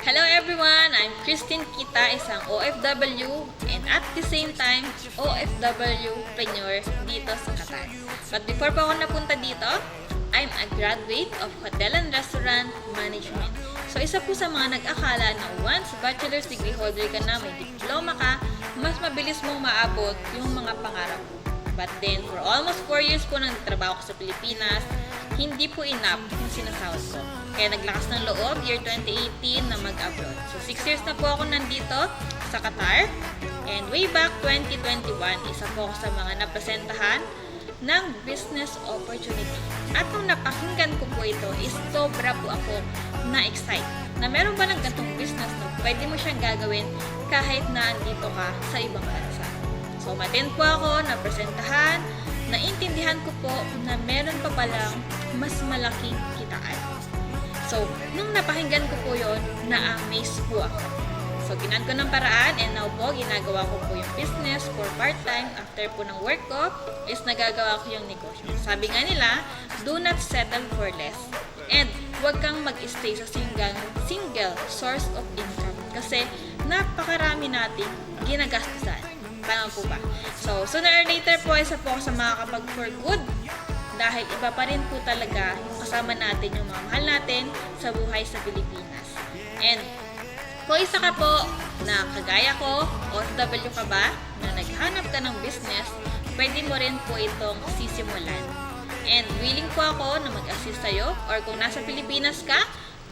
Hello everyone! I'm Christine Kita, isang OFW and at the same time, OFW-preneur dito sa Qatar. But before pa ako napunta dito, I'm a graduate of Hotel and Restaurant Management. So isa po sa mga nag-akala na once bachelor's degree holder ka na, may diploma ka, mas mabilis mong maabot yung mga pangarap mo. But then, for almost 4 years po nang nagtrabaho ko sa Pilipinas, hindi po enough yung sinasahod ko. Kaya naglakas ng loob, year 2018 na mag-abroad. So 6 years na po ako nandito sa Qatar. And way back 2021, isa po ako sa mga napresentahan ng business opportunity. At nung napakinggan ko po ito, is sobra po ako na-excite na meron ba ng gantong business na pwede mo siyang gagawin kahit na andito ka sa ibang bansa. So, umattend po ako, napresentahan, naintindihan ko po na meron pa palang mas malaking kitaan. So, nung napakinggan ko po yon, na-amaze po ako. So, ginan ko ng paraan and now po, ginagawa ko po yung business for part-time. After po ng work ko, is nagagawa ko yung negosyo. Sabi nga nila, do not settle for less. And huwag kang mag-stay sa single source of income. Kasi napakarami nating ginagastusan. Tama po ba? So, sooner or later po, isa po ako sa makakapag for good. Dahil iba pa rin po talaga yung kasama natin, yung mga mahal natin sa buhay sa Pilipinas. And kung isa ka po na kagaya ko, OFW ka ba, na naghanap ka ng business, pwede mo rin po itong sisimulan. And willing po ako na mag-assist sa'yo, or kung nasa Pilipinas ka,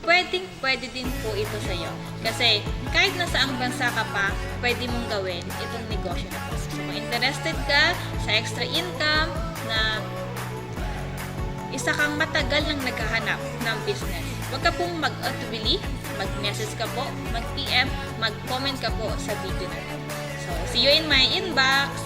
pwede din po ito sa'yo. Kasi kahit nasa ang bansa ka pa, pwede mong gawin itong negosyo na po. So kung interested ka sa extra income na isa kang matagal nang naghahanap ng business, huwag ka pong mag-atubili, mag-message ka po, mag-PM, mag-comment ka po sa video na ito. So see you in my inbox!